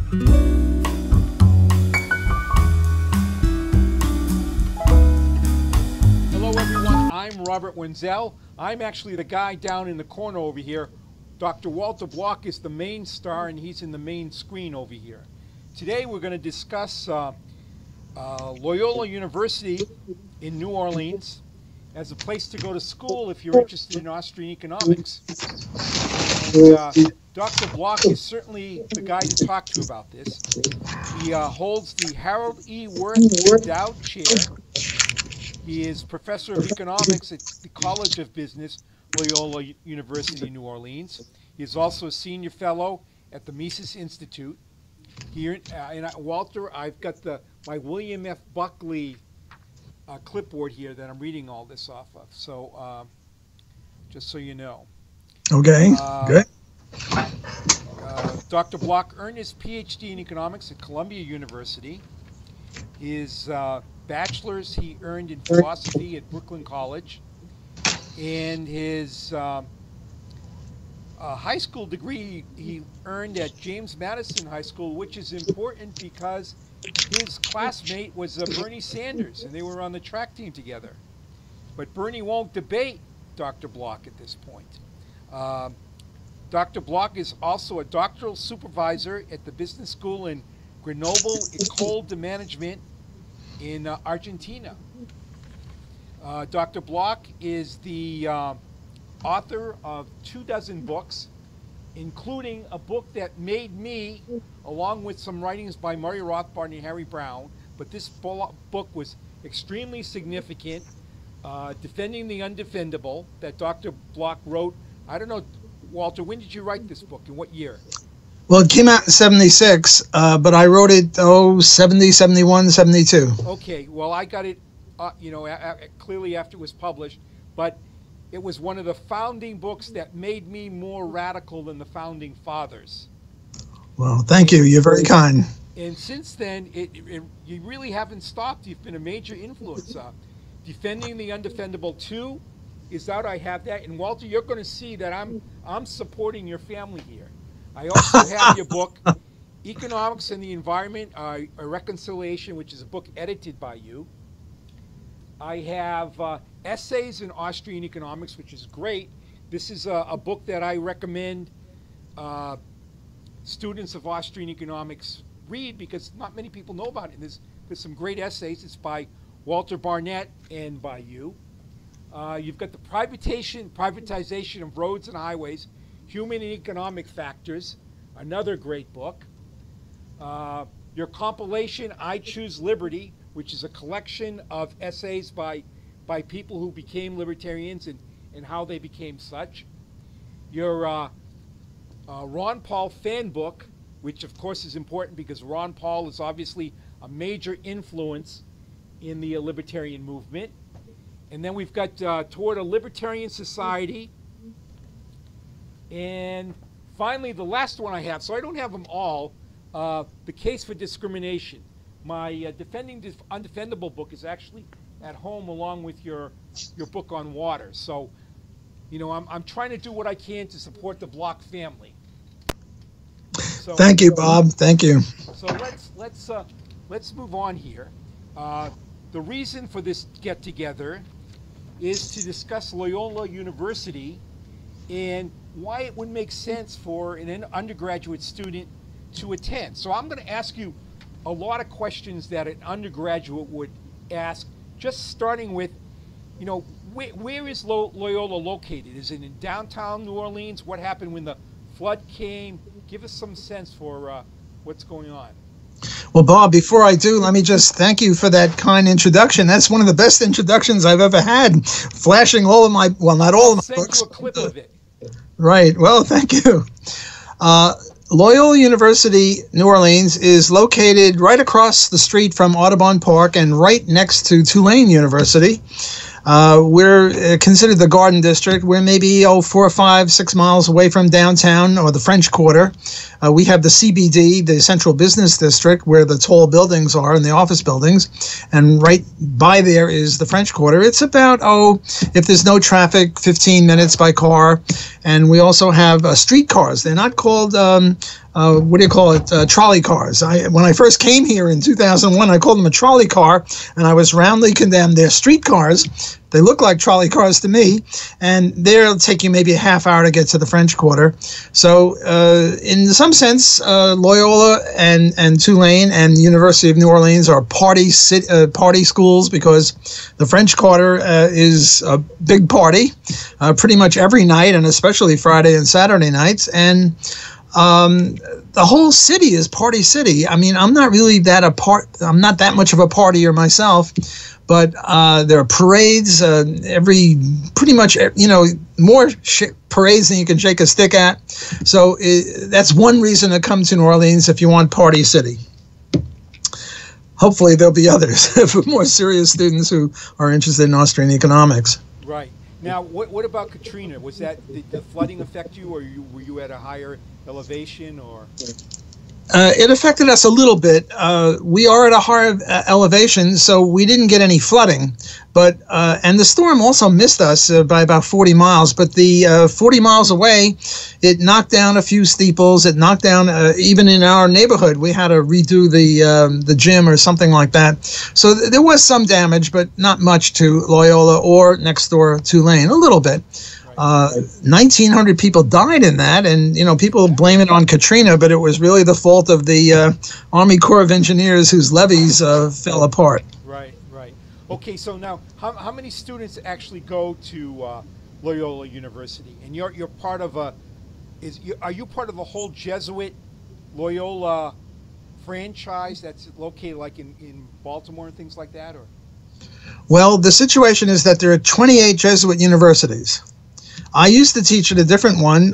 Hello everyone, I'm Robert Wenzel. I'm actually the guy down in the corner over here. Dr. Walter Block is the main star and he's in the main screen over here. Today we're going to discuss Loyola University in New Orleans as a place to go to school if you're interested in Austrian economics. And, Dr. Block is certainly the guy to talk to about this. He holds the Harold E. Worth Endowed Chair. He is professor of economics at the College of Business, Loyola University-New Orleans. He is also a senior fellow at the Mises Institute. Here, and Walter, I've got my William F. Buckley clipboard here that I'm reading all this off of. So, just so you know. Okay, good. Dr. Block earned his PhD in economics at Columbia University. His bachelor's he earned in philosophy at Brooklyn College. And his high school degree he earned at James Madison High School, which is important because his classmate was Bernie Sanders, and they were on the track team together. But Bernie won't debate Dr. Block at this point. Dr. Block is also a doctoral supervisor at the business school in Grenoble École de Management in Argentina. Dr. Block is the author of 24 books, including a book that made me, along with some writings by Murray Rothbard and Harry Brown, but this book was extremely significant, Defending the Undefendable, that Dr. Block wrote. I don't know, Walter, when did you write this book? In what year? Well, it came out in 76, but I wrote it, 70, 71, 72. Okay, well, I got it, clearly after it was published, but it was one of the founding books that made me more radical than the founding fathers. Well, thank you. You're very kind. And since then, you really haven't stopped. You've been a major influence. Defending the Undefendable 2 is out. I have that. And Walter, you're going to see that I'm supporting your family here. I also have your book, Economics and the Environment, A Reconciliation, which is a book edited by you. I have Essays in Austrian Economics, which is great. This is a book that I recommend students of Austrian economics read because not many people know about it. There's some great essays. It's by Walter Barnett and by you. You've got the privatization of roads and highways, Human and Economic Factors, another great book. Your compilation, I Choose Liberty, which is a collection of essays by people who became libertarians and how they became such. Your Ron Paul fan book, which of course is important because Ron Paul is obviously a major influence in the libertarian movement. And then we've got Toward a Libertarian Society. And finally, the last one I have, so I don't have them all, The Case for Discrimination. My Defending the Undefendable book is actually at home along with your book on water. So, I'm trying to do what I can to support the Block family. So, thank you, Bob. Thank you. So let's move on here. The reason for this get-together is to discuss Loyola University and why it would make sense for an undergraduate student to attend. So I'm going to ask you a lot of questions that an undergraduate would ask, just starting with, where is Loyola located? Is it in downtown New Orleans? What happened when the flood came? Give us some sense for what's going on. Well, Bob, before I do, let me just thank you for that kind introduction. That's one of the best introductions I've ever had. Flashing all of my, well, not all of my books. I'll send you a clip of it. Right. Well, thank you. Loyola University, New Orleans, is located right across the street from Audubon Park and right next to Tulane University. We're considered the Garden District. We're maybe 4 or 5, 6 miles away from downtown or the French Quarter. We have the CBD, the Central Business District, where the tall buildings are and the office buildings. And right by there is the French Quarter. It's about, if there's no traffic, 15 minutes by car. And we also have streetcars. They're not called what do you call it, trolley cars. When I first came here in 2001, I called them a trolley car, and I was roundly condemned. They're street cars. They look like trolley cars to me, and they'll take you maybe a half hour to get to the French Quarter. So in some sense, Loyola and Tulane and the University of New Orleans are party schools, because the French Quarter is a big party pretty much every night, and especially Friday and Saturday nights. And the whole city is party city. I mean, I'm not that much of a partier myself, but there are parades pretty much, more parades than you can shake a stick at. So that's one reason to come to New Orleans if you want party city. Hopefully there'll be others for more serious students who are interested in Austrian economics. Right. Now, what about Katrina? Was that, did the flooding affect you, or were you at a higher elevation, or? It affected us a little bit. We are at a higher elevation, so we didn't get any flooding. But and the storm also missed us by about 40 miles. But the 40 miles away, it knocked down a few steeples. It knocked down even in our neighborhood. We had to redo the gym or something like that. So there was some damage, but not much to Loyola or next door Tulane. A little bit. 1,900 people died in that, and people blame it on Katrina, but it was really the fault of the Army Corps of Engineers, whose levees fell apart. Right. Okay, so now how many students actually go to Loyola University? And you're part of are you part of the whole Jesuit Loyola franchise that's located like in Baltimore and things like that, or? Well, the situation is that there are 28 Jesuit universities. I used to teach at a different one,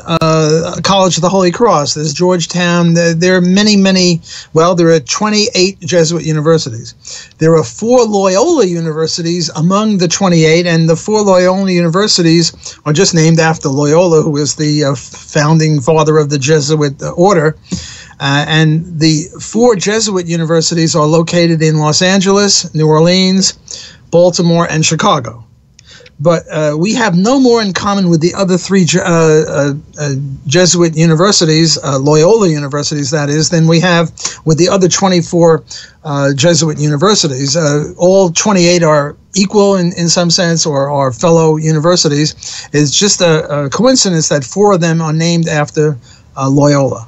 College of the Holy Cross. There's Georgetown. There are many, well, there are 28 Jesuit universities. There are 4 Loyola universities among the 28, and the 4 Loyola universities are just named after Loyola, who was the founding father of the Jesuit order. And the 4 Jesuit universities are located in Los Angeles, New Orleans, Baltimore, and Chicago. But we have no more in common with the other 3 Jesuit universities, Loyola universities, that is, than we have with the other 24 Jesuit universities. All 28 are equal in some sense, or are fellow universities. It's just a coincidence that 4 of them are named after Loyola.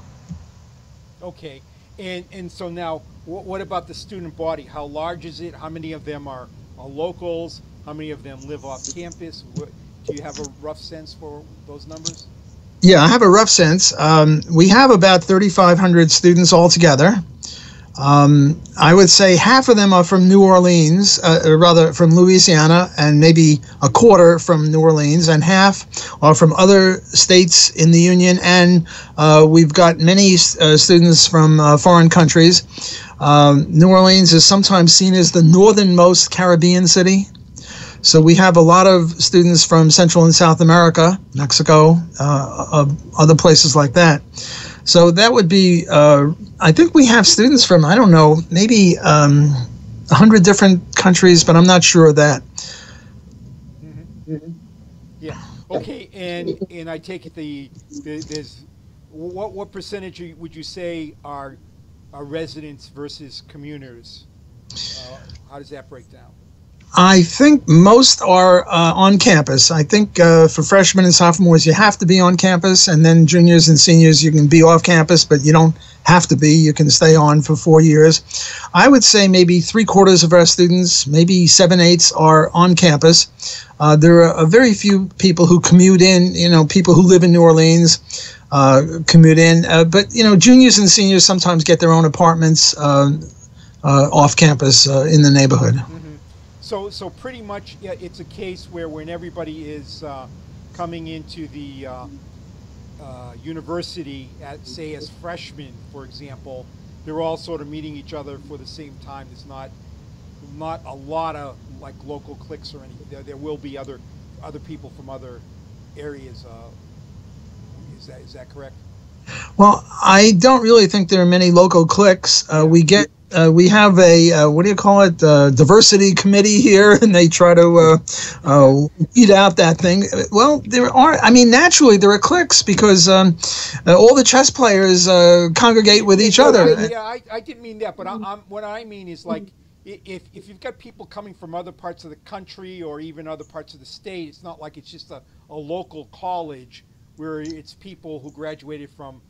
Okay, and so now, what about the student body? How large is it? How many of them are locals? How many of them live off campus? Do you have a rough sense for those numbers? Yeah, I have a rough sense. We have about 3,500 students altogether. I would say half of them are from New Orleans, rather from Louisiana, and maybe a quarter from New Orleans, and half are from other states in the Union, and we've got many students from foreign countries. New Orleans is sometimes seen as the northernmost Caribbean city. So we have a lot of students from Central and South America, Mexico, other places like that. So that would be, I think we have students from, I don't know, maybe 100 different countries, but I'm not sure of that. Mm-hmm. Yeah. Okay. And I take it there's what percentage would you say are residents versus commuters? How does that break down? I think most are on campus. I think for freshmen and sophomores, you have to be on campus, and then juniors and seniors, you can be off campus, but you don't have to be. You can stay on for 4 years. I would say maybe 3/4 of our students, maybe 7/8 are on campus. There are very few people who commute in, people who live in New Orleans commute in. But, juniors and seniors sometimes get their own apartments off campus in the neighborhood. So pretty much, yeah, it's a case where when everybody is coming into the university, say as freshmen, for example, they're all sort of meeting each other for the same time. There's not a lot of like local cliques or anything. There will be other people from other areas. Is that correct? Well, I don't really think there are many local cliques. We get we have a, what do you call it, diversity committee here, and they try to weed out that thing. Well, naturally there are cliques because all the chess players congregate with each other. Yeah, I didn't mean that, but what I mean is like, if you've got people coming from other parts of the country or even other parts of the state, it's not like it's just a local college where it's people who graduated from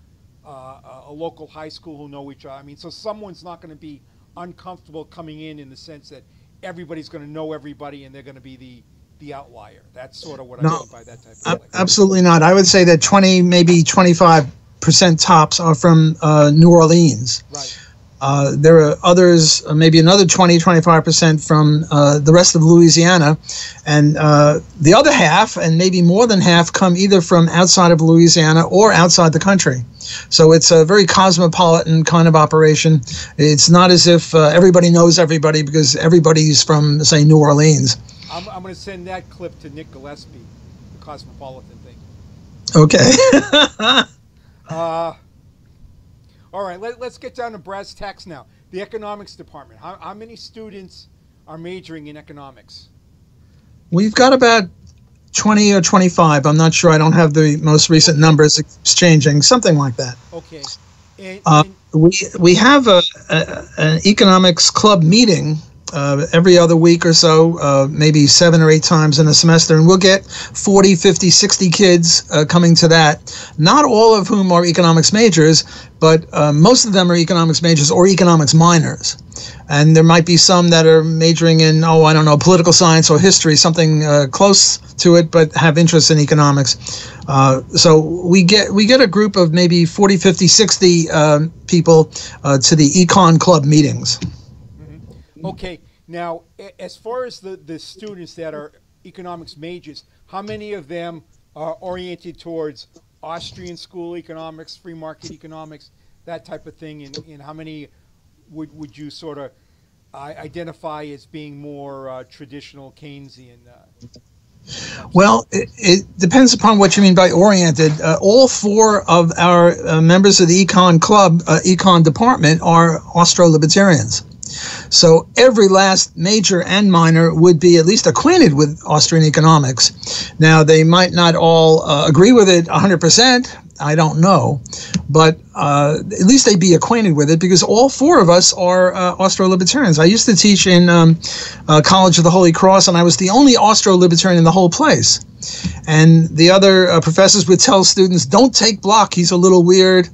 a local high school who know each other. I mean, so someone's not going to be uncomfortable coming in the sense that everybody's going to know everybody and they're going to be the outlier. That's sort of what I mean by that type of thing. Absolutely not. I would say that 20, maybe 25% tops are from New Orleans. Right. There are others, maybe another 20, 25% from the rest of Louisiana. And the other half, and maybe more than half, come either from outside of Louisiana or outside the country. So it's a very cosmopolitan kind of operation. It's not as if everybody knows everybody because everybody's from, say, New Orleans. I'm going to send that clip to Nick Gillespie, the cosmopolitan thing. Okay. All right, let's get down to brass tacks now. The economics department. How many students are majoring in economics? We've got about 20 or 25. I'm not sure. I don't have the most recent numbers. It's changing, something like that. Okay. We have an economics club meeting every other week or so, maybe 7 or 8 times in a semester, and we'll get 40, 50, 60 kids coming to that, not all of whom are economics majors, but most of them are economics majors or economics minors. And there might be some that are majoring in, I don't know, political science or history, something close to it, but have interest in economics. So we get a group of maybe 40, 50, 60 people to the econ club meetings. Okay, now as far as the students that are economics majors, how many of them are oriented towards Austrian school economics, free market economics, that type of thing, and how many would you sort of identify as being more traditional Keynesian? Well, it depends upon what you mean by oriented. All 4 of our members of the econ club, econ department, are Austro-libertarians. So every last major and minor would be at least acquainted with Austrian economics. Now, they might not all agree with it 100%. I don't know. But at least they'd be acquainted with it because all 4 of us are Austro-libertarians. I used to teach in College of the Holy Cross, and I was the only Austro-libertarian in the whole place. And the other professors would tell students, don't take Bloch, he's a little weird.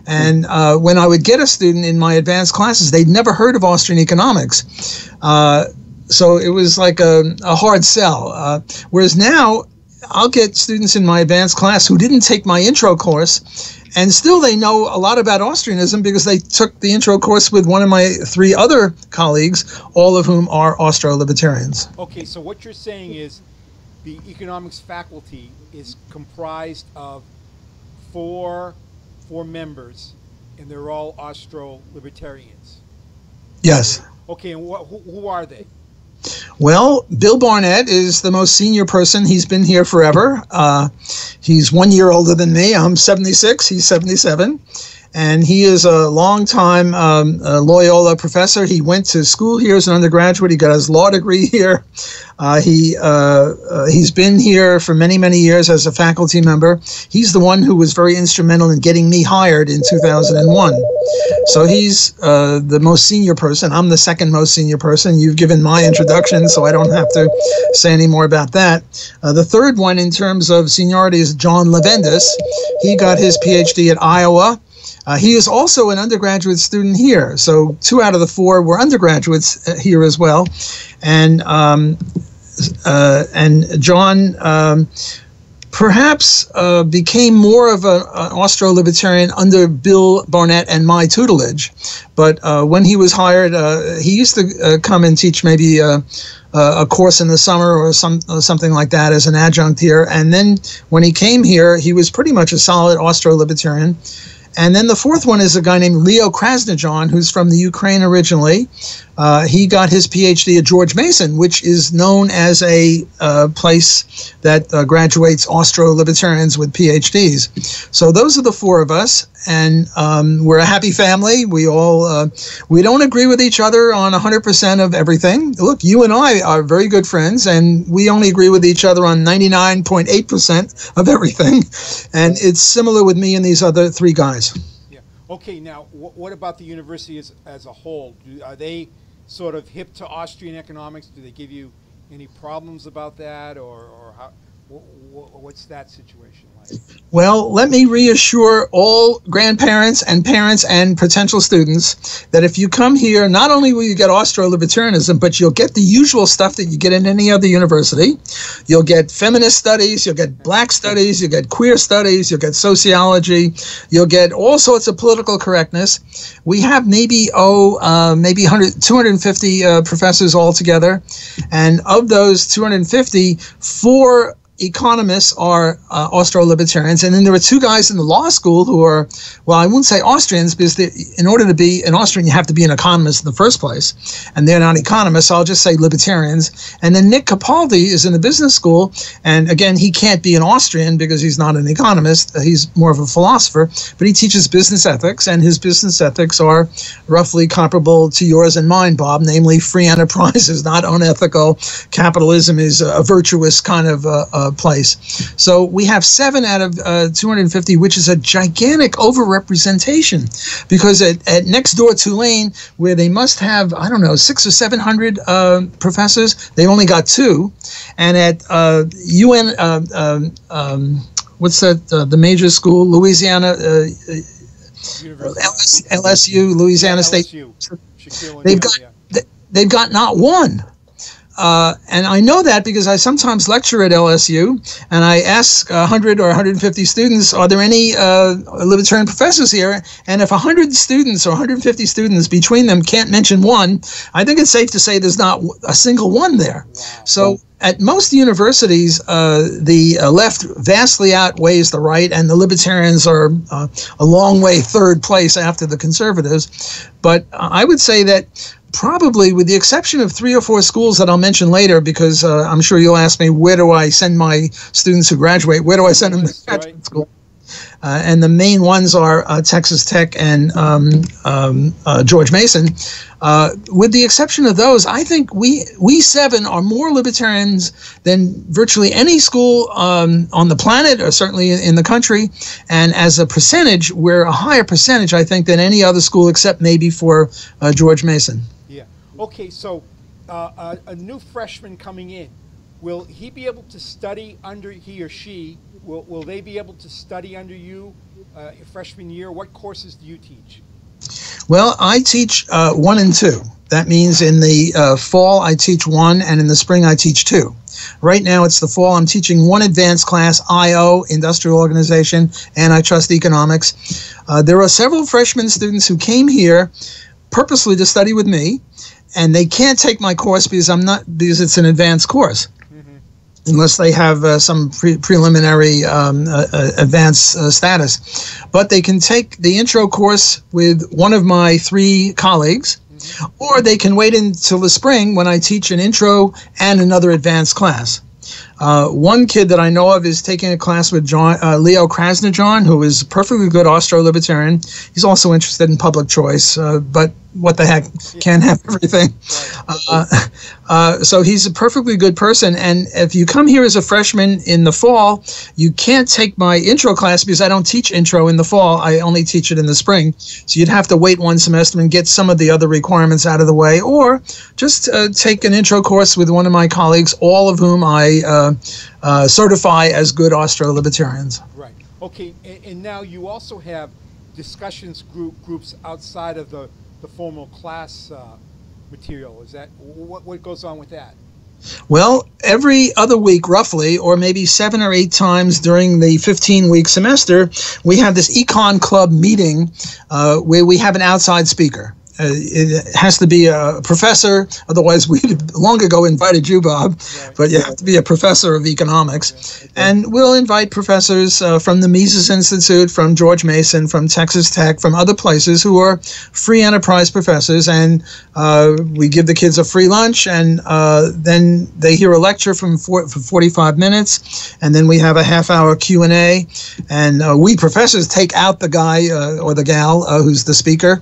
And when I would get a student in my advanced classes, they'd never heard of Austrian economics. So it was like a hard sell. Whereas now, I'll get students in my advanced class who didn't take my intro course, and still they know a lot about Austrianism because they took the intro course with one of my 3 other colleagues, all of whom are Austro-libertarians. Okay, so what you're saying is the economics faculty is comprised of 4 members, and they're all Austro-libertarians. Yes. Okay, and who are they? Well, Bill Barnett is the most senior person. He's been here forever. He's 1 year older than me. I'm 76. He's 77. And he is a long-time Loyola professor. He went to school here as an undergraduate. He got his law degree here. He's been here for many, many years as a faculty member. He's the one who was very instrumental in getting me hired in 2001. So he's the most senior person. I'm the second most senior person. You've given my introduction, so I don't have to say any more about that. The third one in terms of seniority is John Levendis. He got his PhD at Iowa. He is also an undergraduate student here. So 2 out of the 4 were undergraduates here as well. And John perhaps became more of an Austro-libertarian under Bill Barnett and my tutelage. But when he was hired, he used to come and teach maybe a course in the summer or something like that as an adjunct here. And then when he came here, he was pretty much a solid Austro-libertarian. And then the 4th one is a guy named Leo Krasnojan, who's from the Ukraine originally. He got his PhD at George Mason, which is known as a place that graduates Austro-libertarians with PhDs. So those are the four of us, and we're a happy family. We all we don't agree with each other on 100% of everything. Look, you and I are very good friends, and we only agree with each other on 99.8% of everything. And it's similar with me and these other three guys. Yeah. Okay. Now, what about the university as a whole? Are they sort of hip to Austrian economics? Do they give you any problems about that, or how? What's that situation like? Well, let me reassure all grandparents and parents and potential students that if you come here, not only will you get Austro-libertarianism, but you'll get the usual stuff that you get in any other university. You'll get feminist studies, you'll get black studies, you'll get queer studies, you'll get sociology, you'll get all sorts of political correctness. We have maybe 250 professors altogether, and of those 250, 4 economists are Austro-libertarians, and then there are 2 guys in the law school who are, well, I wouldn't say Austrians, because in order to be an Austrian, you have to be an economist in the first place, and they're not economists, so I'll just say libertarians. And then Nick Capaldi is in the business school, and again, he can't be an Austrian because he's not an economist, he's more of a philosopher, but he teaches business ethics, and his business ethics are roughly comparable to yours and mine, Bob, namely free enterprise is not unethical, capitalism is a virtuous kind of place. So we have 7 out of 250, which is a gigantic overrepresentation, because at next door Tulane, where they must have, I don't know, 600 or 700 professors, they only got 2, and at UN, what's that? The major school, Louisiana, LSU, Louisiana State. They've got not 1. And I know that because I sometimes lecture at LSU, and I ask 100 or 150 students, are there any libertarian professors here? And if 100 students or 150 students between them can't mention 1, I think it's safe to say there's not a single one there. Wow. So at most universities, the left vastly outweighs the right, and the libertarians are a long way 3rd place after the conservatives. But I would say that probably, with the exception of 3 or 4 schools that I'll mention later, because I'm sure you'll ask me, where do I send my students who graduate? Where do I send them to graduate school? And the main ones are Texas Tech and George Mason. With the exception of those, I think we 7 are more libertarians than virtually any school on the planet, or certainly in the country. And as a percentage, we're a higher percentage, I think, than any other school, except maybe for George Mason. Yeah. Okay, so a new freshman coming in, will he be able to study under, he or she, will they be able to study under you freshman year? What courses do you teach? Well, I teach 1 and 2. That means in the fall I teach 1, and in the spring I teach 2. Right now it's the fall. I'm teaching 1 advanced class, IO, Industrial Organization, Antitrust Economics. There are several freshman students who came here purposely to study with me, and they can't take my course because it's an advanced course. Unless they have some preliminary advanced status. But they can take the intro course with one of my 3 colleagues, or they can wait until the spring when I teach an intro and another advanced class. One kid that I know of is taking a class with Leo Krasnojarn, who is a perfectly good Austro-libertarian. He's also interested in public choice, but what the heck, can't have everything. So he's a perfectly good person, and if you come here as a freshman in the fall, you can't take my intro class because I don't teach intro in the fall. I only teach it in the spring. So you'd have to wait 1 semester and get some of the other requirements out of the way, or just take an intro course with one of my colleagues, all of whom I certify as good Austro-libertarians. Right. Okay, and now you also have discussions groups outside of the formal class material. Is that what goes on with that? Well, every other week, roughly, or maybe 7 or 8 times during the 15-week semester, we have this Econ Club meeting where we have an outside speaker. It has to be a professor, otherwise we'd long ago invited you, Bob, right. But you have to be a professor of economics. Okay. And we'll invite professors from the Mises Institute, from George Mason, from Texas Tech, from other places who are free enterprise professors, and we give the kids a free lunch, and then they hear a lecture for 45 minutes, and then we have a half-hour Q&A, and we professors take out the guy or the gal who's the speaker,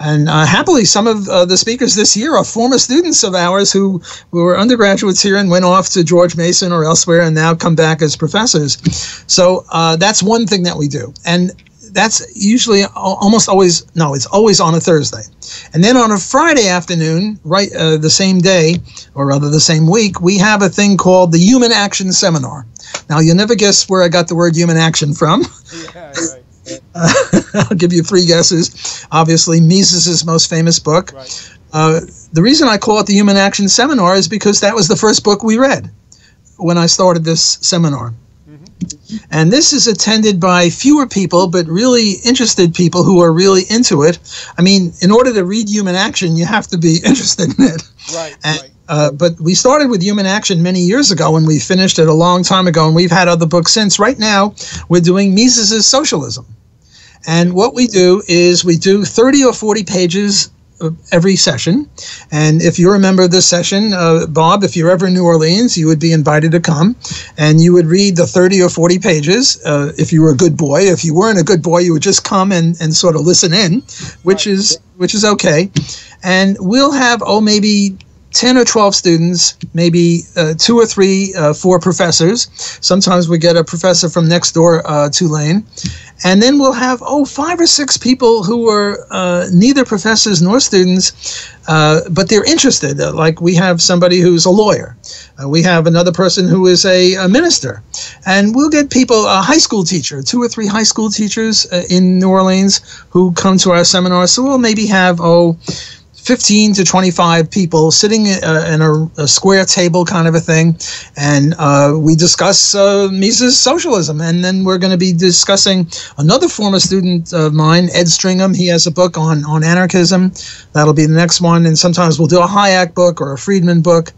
and happily some of the speakers this year are former students of ours who were undergraduates here and went off to George Mason or elsewhere and now come back as professors. So that's one thing that we do, and that's usually almost always, no, it's always on a Thursday. And then on a Friday afternoon, right the same day, or rather the same week, we have a thing called the Human Action Seminar. Now, you'll never guess where I got the word human action from. Yeah, right. I'll give you 3 guesses. Obviously, Mises' most famous book. Right. The reason I call it the Human Action Seminar is because that was the first book we read when I started this seminar. And this is attended by fewer people, but really interested people who are really into it. I mean, in order to read Human Action, you have to be interested in it. Right, right. But we started with Human Action many years ago, and we finished it a long time ago, and we've had other books since. Right now, we're doing Mises' Socialism. And what we do is we do 30 or 40 pages every session. And if you remember this session, Bob, if you're ever in New Orleans, you would be invited to come, and you would read the 30 or 40 pages if you were a good boy. If you weren't a good boy, you would just come and sort of listen in, which is okay. And we'll have, maybe 10 or 12 students, maybe 2 or 3, 4 professors. Sometimes we get a professor from next door, Tulane. And then we'll have, 5 or 6 people who are neither professors nor students, but they're interested. Like we have somebody who's a lawyer. We have another person who is a minister. And we'll get people, a high school teacher, 2 or 3 high school teachers in New Orleans who come to our seminar. So we'll maybe have, 15 to 25 people sitting in a square table kind of a thing, and we discuss Mises' socialism. And then we're going to be discussing another former student of mine, Ed Stringham. He has a book on anarchism. That'll be the next one. And sometimes we'll do a Hayek book or a Friedman book.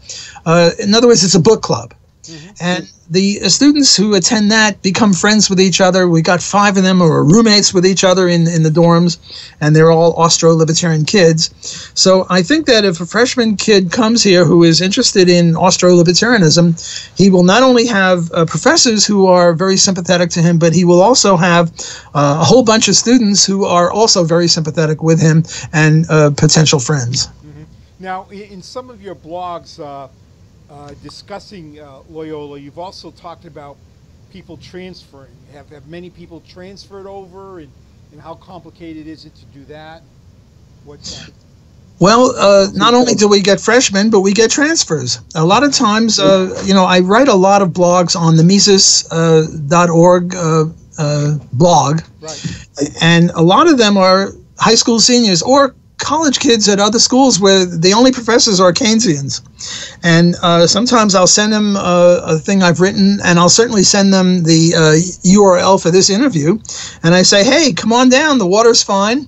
In other words, it's a book club. Mm-hmm. And the students who attend that become friends with each other. We got 5 of them who are roommates with each other in the dorms, and they're all Austro-Libertarian kids. So I think that if a freshman kid comes here who is interested in Austro-Libertarianism, he will not only have professors who are very sympathetic to him, but he will also have a whole bunch of students who are also very sympathetic with him and potential friends. Mm-hmm. Now, in some of your blogs, discussing Loyola, you've also talked about people transferring. Have many people transferred over, and how complicated is it to do that? What's that? Well, not only do we get freshmen, but we get transfers. A lot of times, I write a lot of blogs on the Mises.org blog, right. And a lot of them are high school seniors or college kids at other schools where the only professors are Keynesians. And sometimes I'll send them a thing I've written, and I'll certainly send them the URL for this interview. And I say, hey, come on down. The water's fine.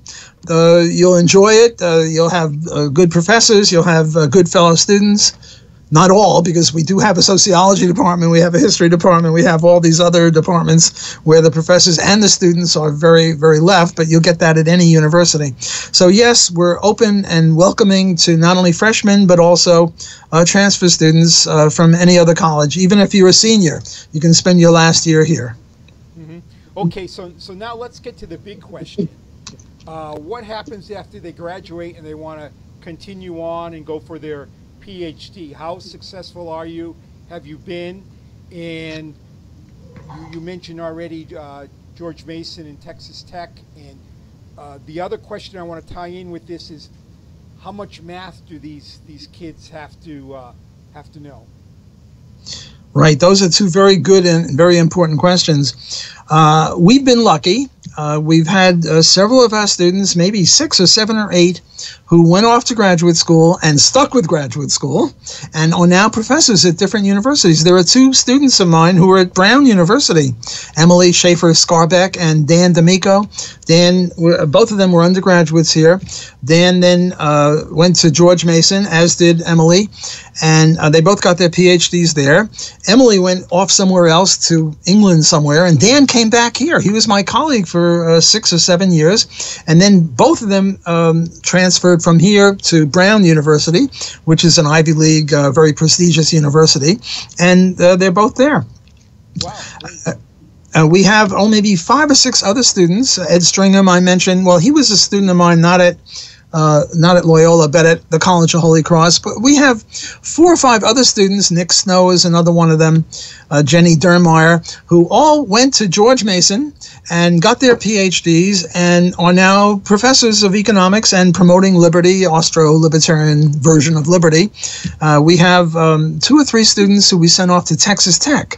You'll enjoy it. You'll have good professors. You'll have good fellow students. Not all, because we do have a sociology department, we have a history department, we have all these other departments where the professors and the students are very, very left, but you'll get that at any university. So yes, we're open and welcoming to not only freshmen, but also transfer students from any other college. Even if you're a senior, you can spend your last year here. Mm-hmm. Okay, so now let's get to the big question. What happens after they graduate and they want to continue on and go for their PhD? How successful are you? Have you been? And you mentioned already George Mason and Texas Tech. And the other question I want to tie in with this is, how much math do these kids have to know? Right. Those are 2 very good and very important questions. We've been lucky. we've had several of our students, maybe 6 or 7 or 8, who went off to graduate school and stuck with graduate school and are now professors at different universities. There are 2 students of mine who are at Brown University, Emily Schaefer-Scarbeck and Dan D'Amico. Dan, both of them were undergraduates here. Dan then went to George Mason, as did Emily, and they both got their PhDs there. Emily went off somewhere else to England somewhere, and Dan came back here. He was my colleague for 6 or 7 years, and then both of them transferred from here to Brown University, which is an Ivy League, very prestigious university, and they're both there. Wow. We have maybe 5 or 6 other students. Ed Stringham, I mentioned. Well, he was a student of mine, not at Loyola, but at the College of Holy Cross. But we have 4 or 5 other students. Nick Snow is another one of them. Jenny Dermeyer, who all went to George Mason and got their PhDs and are now professors of economics and promoting liberty, Austro-libertarian version of liberty. We have 2 or 3 students who we sent off to Texas Tech.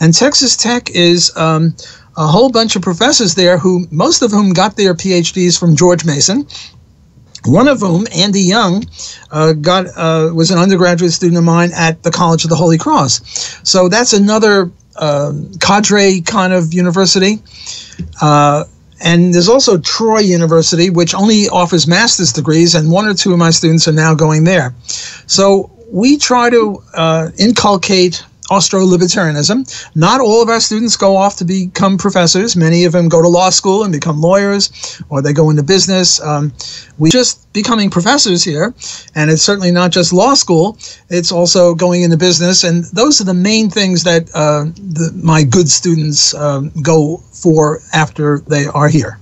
And Texas Tech is a whole bunch of professors there who, most of whom got their PhDs from George Mason. One of whom, Andy Young, was an undergraduate student of mine at the College of the Holy Cross. So that's another cadre kind of university. And there's also Troy University, which only offers master's degrees, and 1 or 2 of my students are now going there. So we try to inculcate Austro-libertarianism. Not all of our students go off to become professors. Many of them go to law school and become lawyers, or they go into business. We just becoming professors here, and it's certainly not just law school. It's also going into business, and those are the main things that my good students go for after they are here.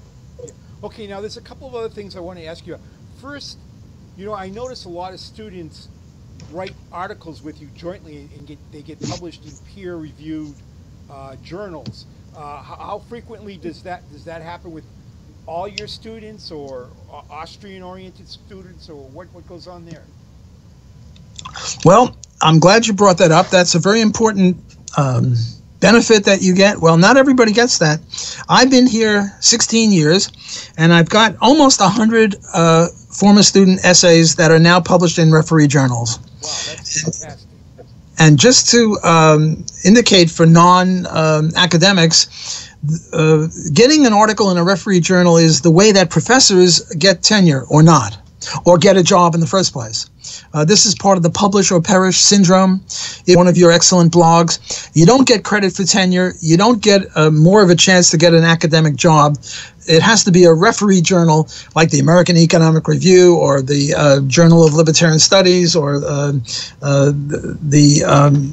Okay, now there's a couple of other things I want to ask you. First, I notice a lot of students write articles with you jointly, and they get published in peer-reviewed journals. How frequently does that happen with all your students, or Austrian-oriented students, or what goes on there? Well, I'm glad you brought that up. That's a very important benefit that you get. Well, not everybody gets that. I've been here 16 years, and I've got almost 100 former student essays that are now published in referee journals. Wow, that's fantastic. And just to indicate for non-academics, getting an article in a referee journal is the way that professors get tenure or not, or get a job in the first place. This is part of the publish or perish syndrome. In one of your excellent blogs, you don't get credit for tenure. You don't get more of a chance to get an academic job. It has to be a referee journal like the American Economic Review or the Journal of Libertarian Studies or the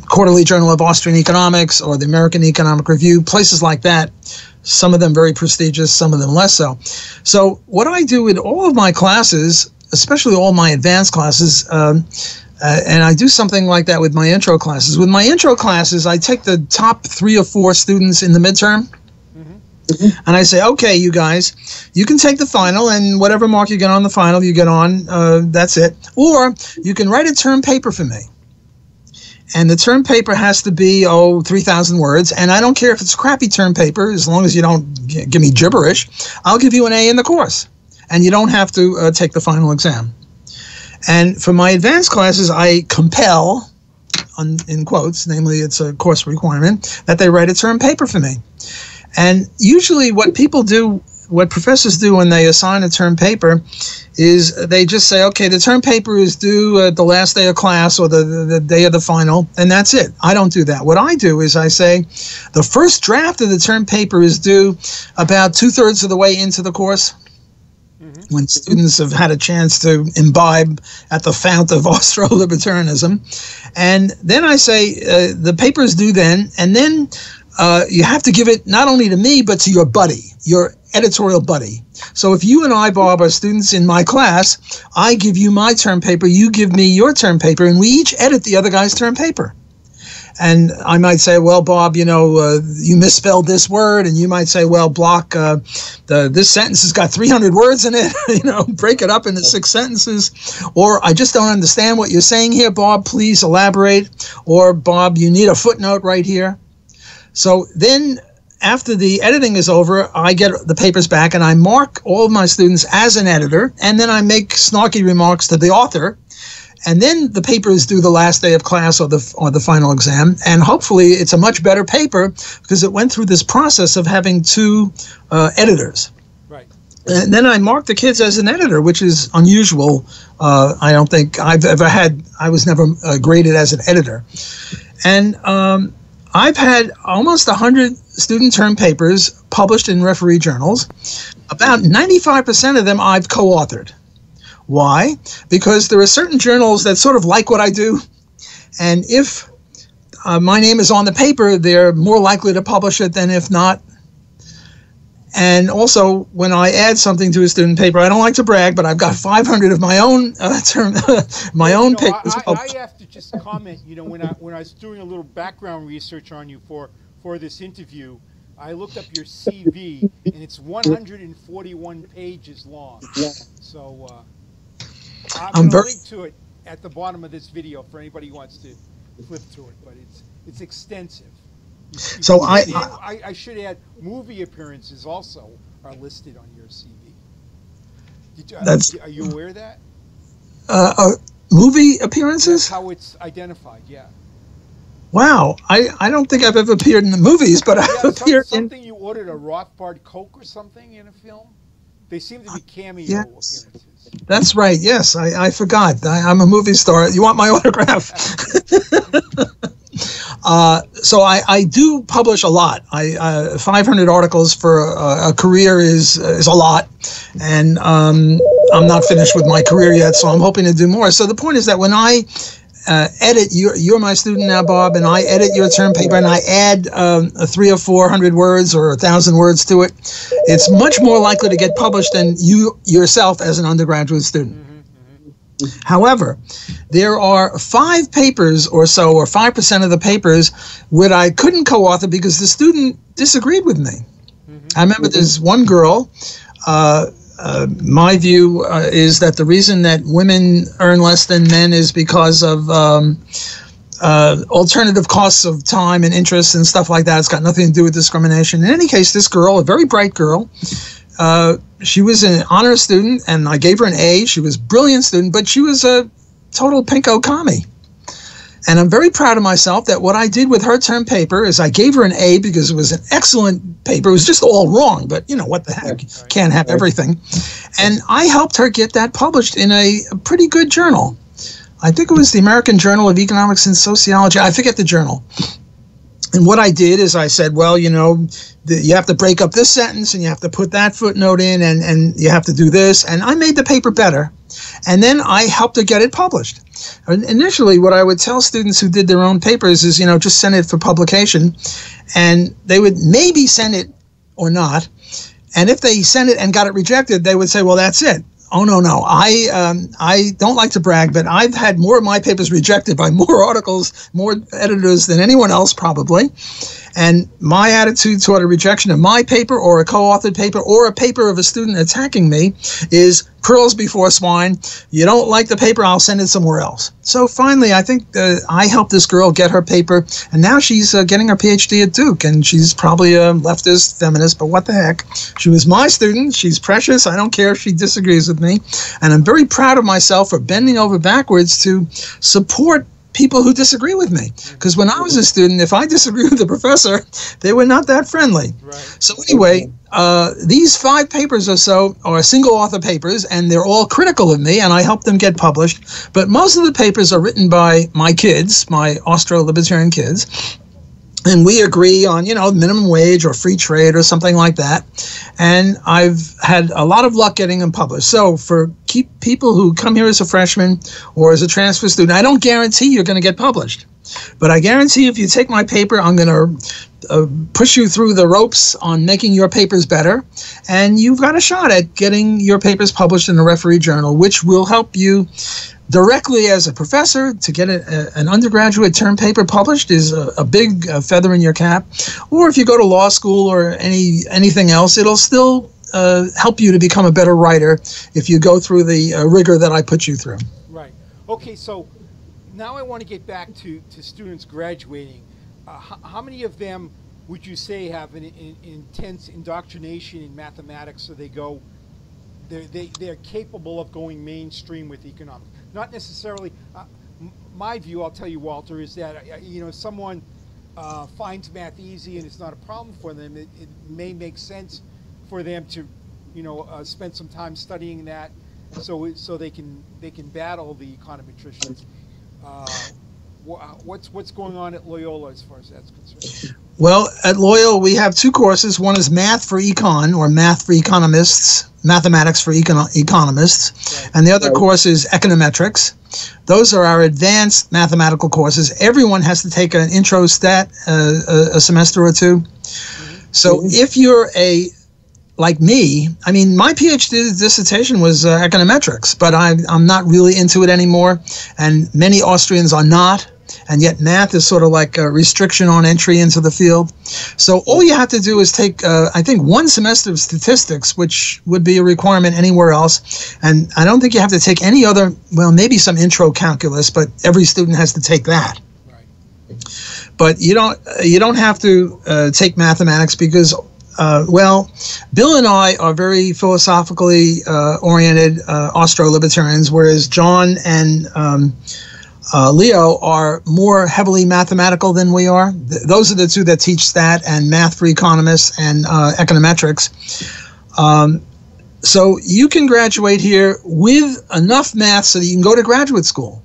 Quarterly Journal of Austrian Economics or the American Economic Review, places like that. Some of them very prestigious, some of them less so. So what I do in all of my classes, especially all my advanced classes, and I do something like that with my intro classes. With my intro classes, I take the top 3 or 4 students in the midterm, and I say, okay, you guys, you can take the final, and whatever mark you get on the final, you get on, that's it. Or you can write a term paper for me. And the term paper has to be, 3,000 words, and I don't care if it's crappy term paper, as long as you don't give me gibberish. I'll give you an A in the course, and you don't have to take the final exam. And for my advanced classes, I compel, in quotes, namely it's a course requirement, that they write a term paper for me. And usually what professors do when they assign a term paper is they just say, okay, the term paper is due the last day of class or the day of the final, and that's it. I don't do that. What I do is I say the first draft of the term paper is due about 2/3 of the way into the course, when students have had a chance to imbibe at the fount of Austro-libertarianism. And then I say the paper is due then, and then you have to give it not only to me, but to your buddy, your editorial buddy. So if you and I, Bob, are students in my class, I give you my term paper, you give me your term paper, and we each edit the other guy's term paper. And I might say, well, Bob, you misspelled this word, and you might say, well, Block, this sentence has got 300 words in it, break it up into 6 sentences. Or I just don't understand what you're saying here, Bob, please elaborate. Or Bob, you need a footnote right here. So then, after the editing is over, I get the papers back and I mark all of my students as an editor, and then I make snarky remarks to the author. And then the paper is due the last day of class or the final exam, and hopefully it's a much better paper because it went through this process of having two editors. Right. And then I mark the kids as an editor, which is unusual. I don't think I've ever had. I was never graded as an editor, and I've had almost 100 student term papers published in referee journals. About 95% of them I've co-authored. Why? Because there are certain journals that sort of like what I do, and if my name is on the paper, they're more likely to publish it than if not. And also, when I add something to a student paper, I don't like to brag, but I've got 500 of my own papers published. I have to just comment. When I was doing a little background research on you for this interview, I looked up your CV, and it's 141 pages long. So. I'm going to link to it at the bottom of this video for anybody who wants to flip through it, but it's extensive. So I should add movie appearances also are listed on your CV. Are you aware of that? Movie appearances? That's how it's identified, yeah. Wow, I don't think I've ever appeared in the movies, but I've appeared in... Something you ordered a Rothbard Coke or something in a film? They seem to be cameo appearances. That's right. Yes, I forgot. I'm a movie star. You want my autograph? So I do publish a lot. 500 articles for a career is a lot, and I'm not finished with my career yet, so I'm hoping to do more. So the point is that when I edit, you're my student now, Bob, and I edit your term paper and I add 300 or 400 words or 1,000 words to it, it's much more likely to get published than you yourself as an undergraduate student. However, there are 5 papers or so, or 5% of the papers, where I couldn't co-author because the student disagreed with me. I remember there's one girl. My view is that the reason that women earn less than men is because of alternative costs of time and interest and stuff like that. It's got nothing to do with discrimination. In any case, this girl, a very bright girl, she was an honor student, and I gave her an A. She was a brilliant student, but she was a total pinko commie. And I'm very proud of myself that what I did with her term paper is I gave her an A because it was an excellent paper. It was just all wrong, but you know, what the heck? Can't have everything. And I helped her get that published in a pretty good journal. I think it was the American Journal of Economics and Sociology. I forget the journal. And what I did is I said, well, you know, you have to break up this sentence and you have to put that footnote in and you have to do this. And I made the paper better. And then I helped her get it published. Initially, what I would tell students who did their own papers is, you know, just send it for publication. And they would maybe send it or not. And if they sent it and got it rejected, they would say, well, that's it. Oh, no. I don't like to brag, but I've had more of my papers rejected by more articles, more editors than anyone else probably. And my attitude toward a rejection of my paper or a co-authored paper or a paper of a student attacking me is pearls before swine. You don't like the paper, I'll send it somewhere else. So finally, I think I helped this girl get her paper, and now she's getting her PhD at Duke, and she's probably a leftist feminist, but what the heck. She was my student. She's precious. I don't care if she disagrees with me. And I'm very proud of myself for bending over backwards to support people who disagree with me. Because when I was a student, if I disagreed with the professor, they were not that friendly. Right. So anyway, these 5 papers or so are single author papers, and they're all critical of me, and I help them get published. But most of the papers are written by my kids, my Austro-Libertarian kids. And we agree on, you know, minimum wage or free trade or something like that. And I've had a lot of luck getting them published. So for people who come here as a freshman or as a transfer student, I don't guarantee you're going to get published. But I guarantee if you take my paper, I'm going to push you through the ropes on making your papers better. And you've got a shot at getting your papers published in a referee journal, which will help you directly as a professor. To get an undergraduate term paper published is a big feather in your cap. Or if you go to law school or anything else, it'll still help you to become a better writer if you go through the rigor that I put you through. Right. Okay, so now I want to get back to students graduating. How many of them would you say have an intense indoctrination in mathematics, so they're capable of going mainstream with economics? Not necessarily. My view, I'll tell you, Walter, is that someone finds math easy and it's not a problem for them. It may make sense for them to spend some time studying that, so they can battle the econometricians. What's going on at Loyola as far as that's concerned? Well, at Loyola we have two courses. One is Math for Econ, or Math for Economists, Mathematics for Economists, right. And the other course is Econometrics. Those are our advanced mathematical courses. Everyone has to take an intro stat a semester or two. Mm-hmm. So if you're like me, I mean, my PhD dissertation was econometrics, but I'm not really into it anymore, and many Austrians are not, and yet math is sort of like a restriction on entry into the field. So all you have to do is take, I think, one semester of statistics, which would be a requirement anywhere else, and I don't think you have to take any other, well, maybe some intro calculus, but every student has to take that. Right. But you don't have to take mathematics because well, Bill and I are very philosophically oriented Austro-libertarians, whereas John and Leo are more heavily mathematical than we are. Those are the two that teach stat and Math for Economists and econometrics. So you can graduate here with enough math so that you can go to graduate school.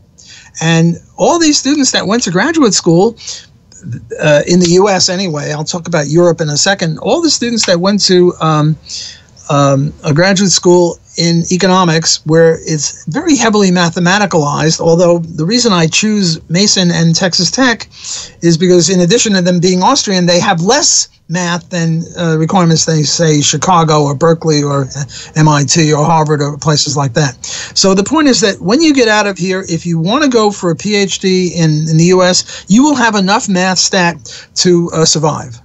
And all these students that went to graduate school, in the U.S. anyway, I'll talk about Europe in a second, all the students that went to a graduate school in economics, where it's very heavily mathematicalized, although the reason I choose Mason and Texas Tech is because in addition to them being Austrian, they have less math than requirements than, say, Chicago or Berkeley or MIT or Harvard or places like that. So the point is that when you get out of here, if you want to go for a PhD in the U.S., you will have enough math stat to survive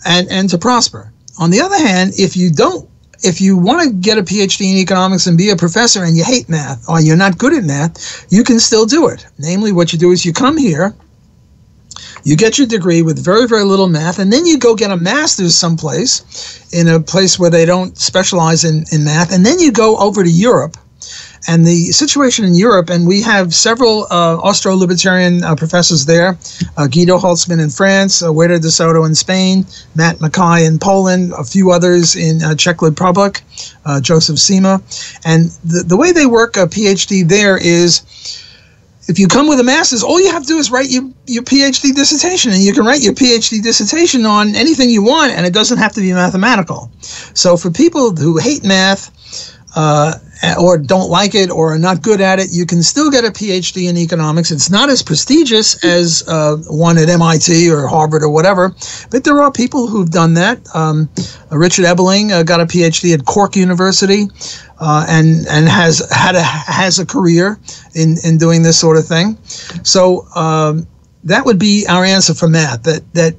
and to prosper. On the other hand, if you want to get a PhD in economics and be a professor and you hate math or you're not good at math, you can still do it. Namely, what you do is you come here, you get your degree with very, very little math, and then you go get a master's someplace in a place where they don't specialize in math, and then you go over to Europe. And the situation in Europe, and we have several Austro-libertarian professors there, Guido Holtzmann in France, Huerta de Soto in Spain, Matt Mackay in Poland, a few others in Czech Republic, Joseph Sima. And the way they work a PhD there is, if you come with a master's, all you have to do is write your PhD dissertation, and you can write your PhD dissertation on anything you want, and it doesn't have to be mathematical. So for people who hate math, or don't like it or are not good at it, you can still get a PhD in economics. It's not as prestigious as one at MIT or Harvard or whatever, but there are people who've done that. Richard Ebeling got a PhD at Cork University and has a career in doing this sort of thing. So that would be our answer for math, that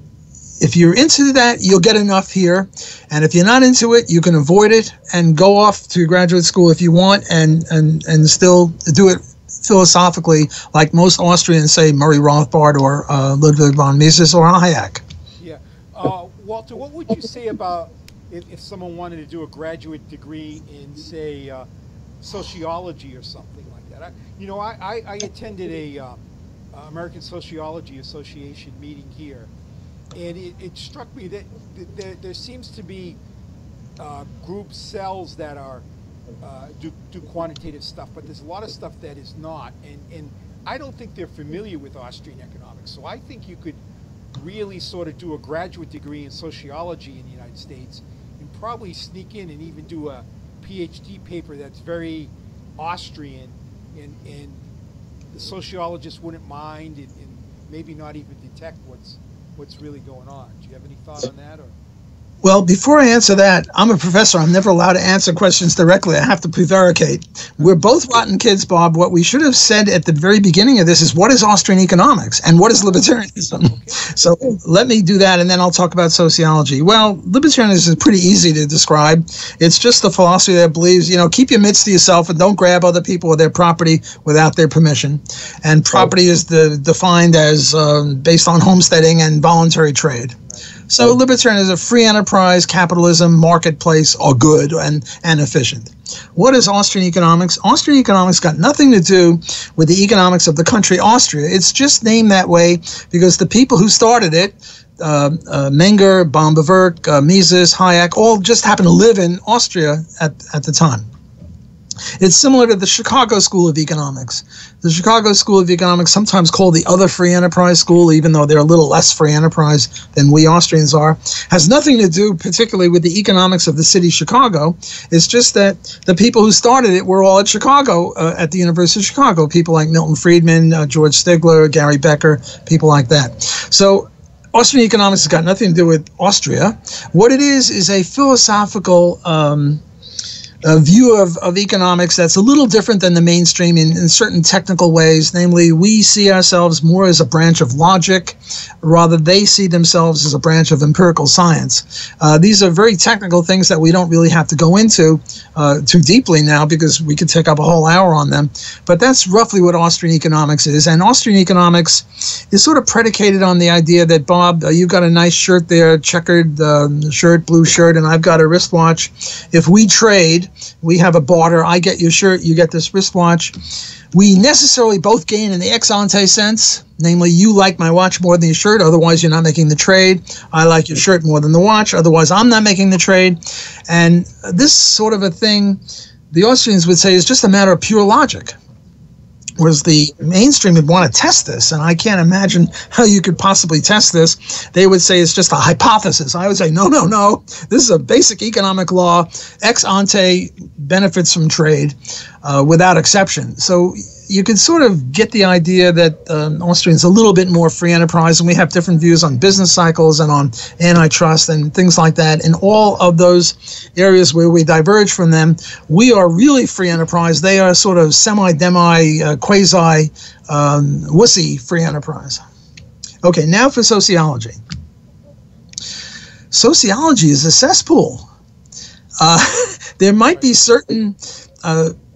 if you're into that, you'll get enough here. And if you're not into it, you can avoid it and go off to graduate school if you want and still do it philosophically, like most Austrians say, Murray Rothbard or Ludwig von Mises or Hayek. Yeah. Walter, what would you say about if someone wanted to do a graduate degree in, say, sociology or something like that? I attended a American Sociology Association meeting here. And it struck me that there seems to be group cells that are do quantitative stuff, but there's a lot of stuff that is not. And I don't think they're familiar with Austrian economics. So I think you could really sort of do a graduate degree in sociology in the United States and probably sneak in and even do a PhD paper that's very Austrian, and the sociologists wouldn't mind and maybe not even detect what's really going on. Do you have any thought on that? Or? Well, before I answer that, I'm a professor. I'm never allowed to answer questions directly. I have to prevaricate. We're both rotten kids, Bob. What we should have said at the very beginning of this is, what is Austrian economics and what is libertarianism? Okay. So let me do that, and then I'll talk about sociology. Well, libertarianism is pretty easy to describe. It's just a philosophy that believes, keep your mitts to yourself and don't grab other people or their property without their permission. And property is defined as based on homesteading and voluntary trade. So libertarianism, free enterprise, capitalism, marketplace are good and efficient. What is Austrian economics? Austrian economics got nothing to do with the economics of the country Austria. It's just named that way because the people who started it, Menger, von Beauvert, Mises, Hayek, all just happened to live in Austria at the time. It's similar to the Chicago School of Economics. The Chicago School of Economics, sometimes called the other free enterprise school, even though they're a little less free enterprise than we Austrians are, has nothing to do particularly with the economics of the city Chicago. It's just that the people who started it were all at Chicago, at the University of Chicago, people like Milton Friedman, George Stigler, Gary Becker, people like that. So Austrian economics has got nothing to do with Austria. What it is a philosophical a view of economics that's a little different than the mainstream in certain technical ways. Namely, we see ourselves more as a branch of logic, rather they see themselves as a branch of empirical science. These are very technical things that we don't really have to go into too deeply now because we could take up a whole hour on them. But that's roughly what Austrian economics is. And Austrian economics is sort of predicated on the idea that, Bob, you've got a nice shirt there, checkered shirt, blue shirt, and I've got a wristwatch. If we trade, we have a barter. I get your shirt, you get this wristwatch. We necessarily both gain in the ex ante sense, namely you like my watch more than your shirt, otherwise you're not making the trade. I like your shirt more than the watch, otherwise I'm not making the trade. And this sort of a thing, the Austrians would say, is just a matter of pure logic. Whereas the mainstream would want to test this, and I can't imagine how you could possibly test this. They would say it's just a hypothesis. I would say, no, no, no. This is a basic economic law. Ex ante benefits from trade without exception. So you can sort of get the idea that Austrians are a little bit more free enterprise, and we have different views on business cycles and on antitrust and things like that. In all of those areas where we diverge from them, we are really free enterprise. They are sort of semi-demi, quasi, wussy free enterprise. Okay, now for sociology. Sociology is a cesspool. There might be certain...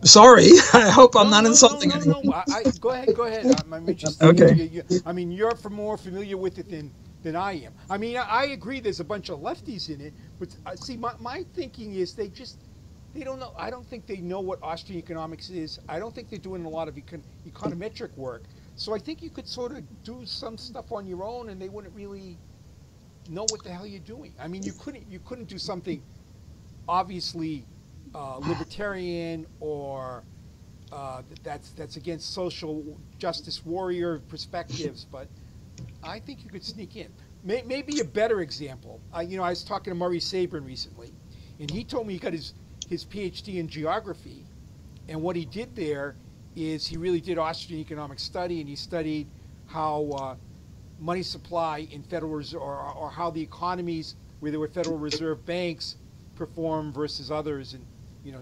sorry, I hope I'm not insulting anyone. No. Go ahead. I'm interested. Okay. I mean, you're more familiar with it than I am. I mean, I agree there's a bunch of lefties in it, but see, my thinking is they don't know. I don't think they know what Austrian economics is. I don't think they're doing a lot of econometric work. So I think you could sort of do some stuff on your own, and they wouldn't really know what the hell you're doing. I mean, you couldn't do something obviously libertarian or that's against social justice warrior perspectives, but I think you could sneak in. Maybe a better example. I was talking to Murray Sabrin recently, and he told me he got his PhD in geography, and what he did there is he really did Austrian economic study, and he studied how money supply in Federal Reserve, or how the economies where there were Federal Reserve banks perform versus others, and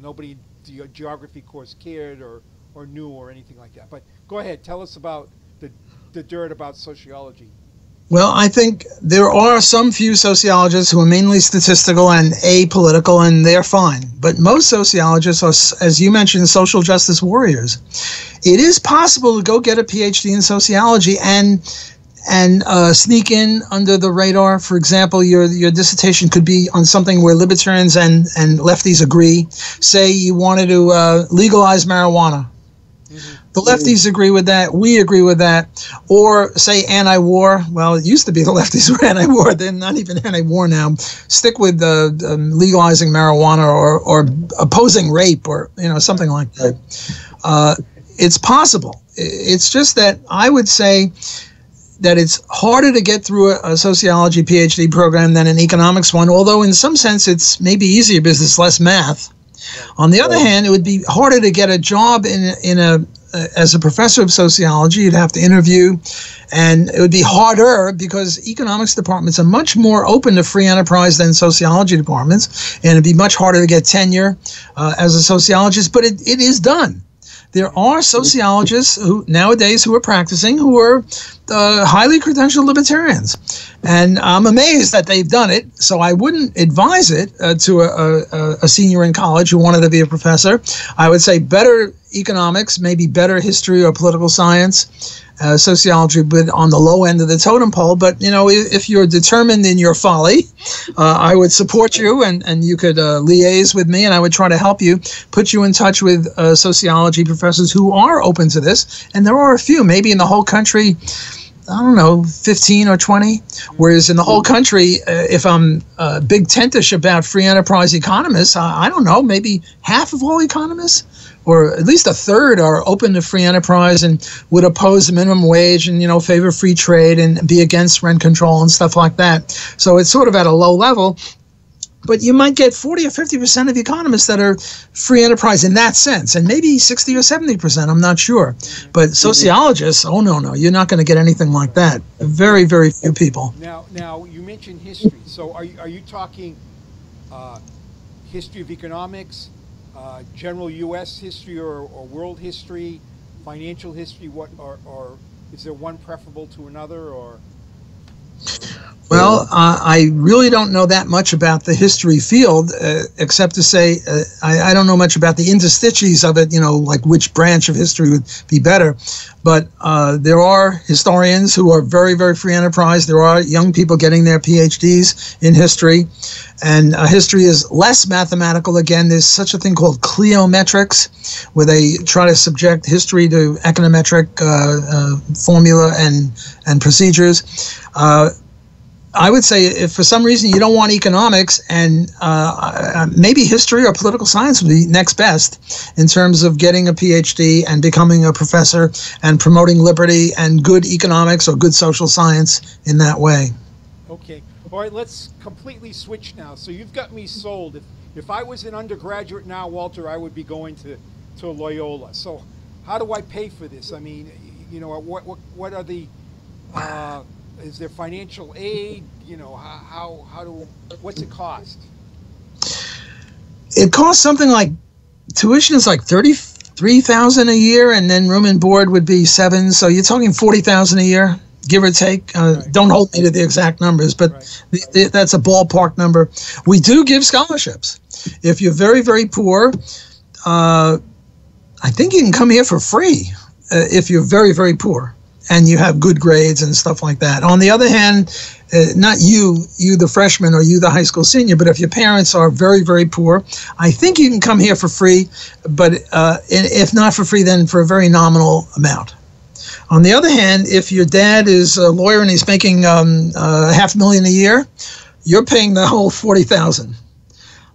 nobody in the geography course cared or knew or anything like that. But go ahead, tell us about the dirt about sociology. Well, I think there are some few sociologists who are mainly statistical and apolitical, and they're fine. But most sociologists are, as you mentioned, social justice warriors. It is possible to go get a PhD in sociology and sneak in under the radar. For example, your dissertation could be on something where libertarians and lefties agree. Say you wanted to legalize marijuana. Mm-hmm. The lefties agree with that. We agree with that. Or say anti-war. Well, it used to be the lefties were anti-war. They're not even anti-war now. Stick with legalizing marijuana or opposing rape or something like that. It's possible. It's just that I would say that it's harder to get through a sociology PhD program than an economics one, although in some sense it's maybe easier because it's less math. On the other hand, it would be harder to get a job as a professor of sociology. You'd have to interview, and it would be harder because economics departments are much more open to free enterprise than sociology departments, and it'd be much harder to get tenure as a sociologist, but it is done. There are sociologists nowadays who are practicing, who are highly credentialed libertarians. And I'm amazed that they've done it, so I wouldn't advise it to a senior in college who wanted to be a professor. I would say better economics, maybe better history or political science, sociology, but on the low end of the totem pole. But, you know, if you're determined in your folly, I would support you, and you could liaise with me, and I would try to help you, put you in touch with sociology professors who are open to this. And there are a few, maybe in the whole country, I don't know, 15 or 20, whereas in the whole country, if I'm big tentish about free enterprise economists, I don't know, maybe half of all economists, or at least a third, are open to free enterprise and would oppose the minimum wage and, you know, favor free trade and be against rent control and stuff like that. So it's sort of at a low level. But you might get 40 or 50% of economists that are free enterprise in that sense, and maybe 60 or 70%, I'm not sure. But sociologists, oh, no, you're not going to get anything like that. Very, very few people. Now you mentioned history. So are you talking history of economics, general U.S. history or world history, financial history? What or is there one preferable to another, or? Well, I really don't know that much about the history field, except to say I don't know much about the interstices of it, you know, like which branch of history would be better. But there are historians who are very, very free enterprise. There are young people getting their PhDs in history. And history is less mathematical. Again, there's such a thing called cliometrics, where they try to subject history to econometric formula and procedures. I would say if for some reason you don't want economics, and maybe history or political science would be next best in terms of getting a PhD and becoming a professor and promoting liberty and good economics or good social science in that way. Okay. All right, let's completely switch now. So you've got me sold. If I was an undergraduate now, Walter, I would be going to Loyola. So how do I pay for this? I mean, you know, what are the is there financial aid? You know, what's it cost? It costs something like, tuition is like $33,000 a year, and then room and board would be $7,000. So you're talking $40,000 a year, give or take. Right. Don't hold me to the exact numbers, but right. That's a ballpark number. We do give scholarships. If you're very, very poor, I think you can come here for free if you're very, very poor and you have good grades and stuff like that. On the other hand, not you the freshman or you the high school senior, but if your parents are very, very poor, I think you can come here for free, but if not for free, then for a very nominal amount. On the other hand, if your dad is a lawyer and he's making $500,000 a year, you're paying the whole $40,000.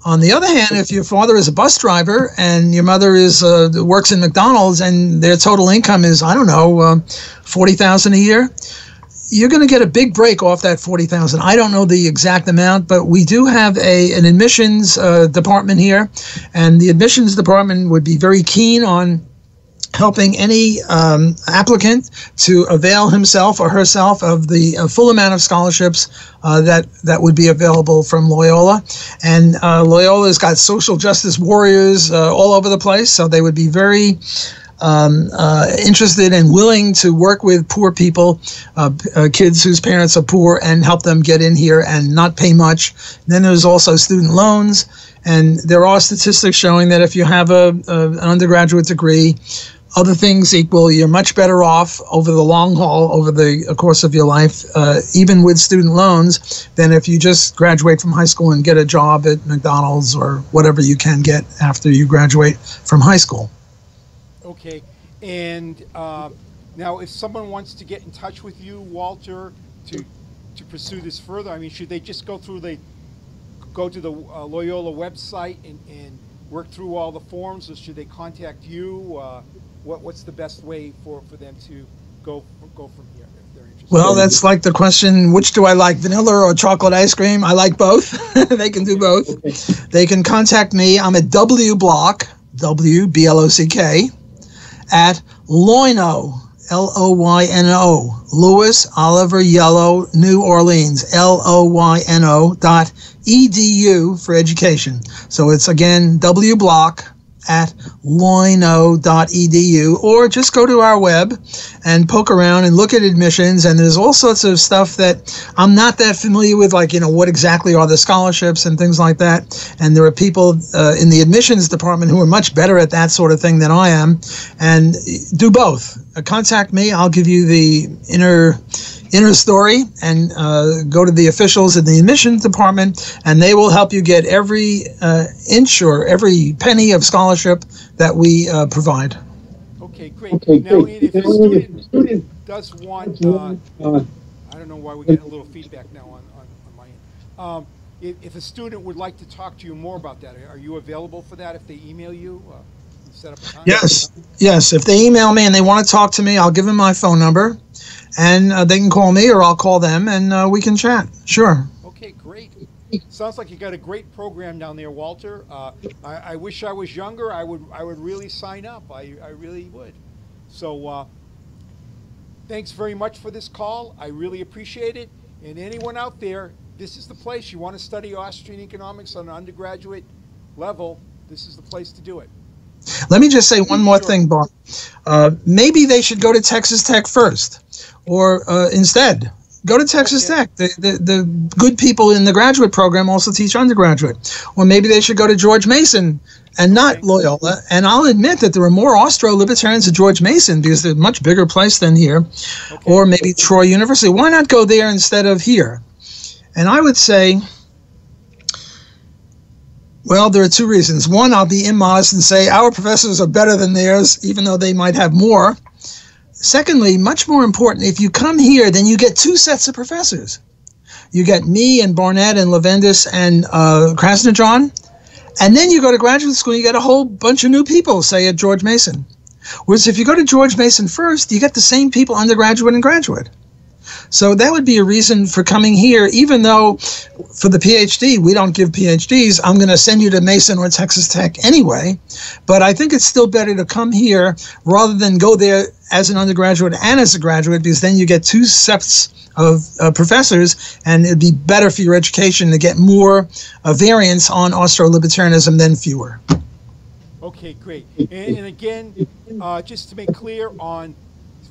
On the other hand, if your father is a bus driver and your mother works in McDonald's and their total income is, I don't know, $40,000 a year, you're going to get a big break off that $40,000. I don't know the exact amount, but we do have an admissions department here, and the admissions department would be very keen on helping any applicant to avail himself or herself of the full amount of scholarships that would be available from Loyola. And Loyola's got social justice warriors all over the place, so they would be very interested and willing to work with poor people, kids whose parents are poor, and help them get in here and not pay much. Then there's also student loans, and there are statistics showing that if you have an undergraduate degree, other things equal, you're much better off over the long haul, over the course of your life, even with student loans, than if you just graduate from high school and get a job at McDonald's or whatever you can get after you graduate from high school. Okay. And now if someone wants to get in touch with you, Walter, to pursue this further, I mean, should they just go to the Loyola website and work through all the forms, or should they contact you? What's the best way for them to go from here if they're interested? Well, that's like the question, which do I like, vanilla or chocolate ice cream? I like both. They can do both. Okay. They can contact me. I'm at WBlock, WBLOCK, at Loyno, Loyno, Louis Oliver Yellow, New Orleans, LOYNO.edu for education. So it's again WBlock loino.edu, or just go to our web and poke around and look at admissions. And there's all sorts of stuff that I'm not that familiar with, like, what exactly are the scholarships and things like that. And there are people in the admissions department who are much better at that sort of thing than I am. And do both. Contact me. I'll give you the inner story, and go to the officials in the admissions department, and they will help you get every inch or every penny of scholarship that we provide. Okay, great. Now, if a student does want, I don't know why we're getting a little feedback now on my end. If a student would like to talk to you more about that, are you available for that if they email you? Set up a time? Yes. If they email me and they want to talk to me, I'll give them my phone number. And they can call me, or I'll call them, and we can chat. Sure. Okay, great. Sounds like you got a great program down there, Walter. I wish I was younger. I would really sign up. I really would. So thanks very much for this call. I really appreciate it. And anyone out there, this is the place. You want to study Austrian economics on an undergraduate level, this is the place to do it. Let me just say one more thing, Bob. Maybe they should go to Texas Tech first, or instead, go to Texas Tech. The good people in the graduate program also teach undergraduate. Or maybe they should go to George Mason and not Loyola. And I'll admit that there are more Austro-libertarians at George Mason because they're a much bigger place than here. Or maybe Troy University. Why not go there instead of here? And I would say, well, there are two reasons. One, I'll be immodest and say our professors are better than theirs, even though they might have more. Secondly, much more important, if you come here, then you get two sets of professors. You get me and Barnett and Levendis and Krasnodron, and then you go to graduate school, you get a whole bunch of new people, say at George Mason. Whereas if you go to George Mason first, you get the same people, undergraduate and graduate. So that would be a reason for coming here, even though for the PhD, we don't give PhDs. I'm going to send you to Mason or Texas Tech anyway. But I think it's still better to come here rather than go there as an undergraduate and as a graduate, because then you get two sets of professors, and it'd be better for your education to get more variance on Austro-libertarianism than fewer. Okay, great. And again, just to make clear on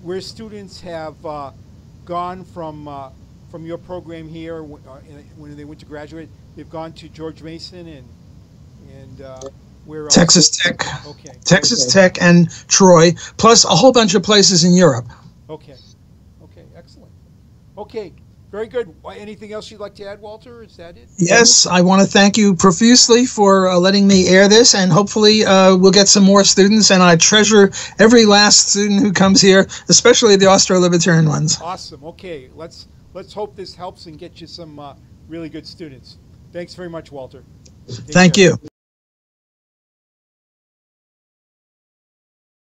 where students have gone from your program here when they went to graduate, they've gone to George Mason and where else? Texas Tech. Okay. Texas Tech and Troy, plus a whole bunch of places in Europe. Okay. Okay, excellent. Okay, very good. Anything else you'd like to add, Walter? Is that it? Yes, I want to thank you profusely for letting me air this, and hopefully we'll get some more students, and I treasure every last student who comes here, especially the Austro-libertarian ones. Awesome. Okay, let's hope this helps and get you some really good students. Thanks very much, Walter. Take Thank care. you.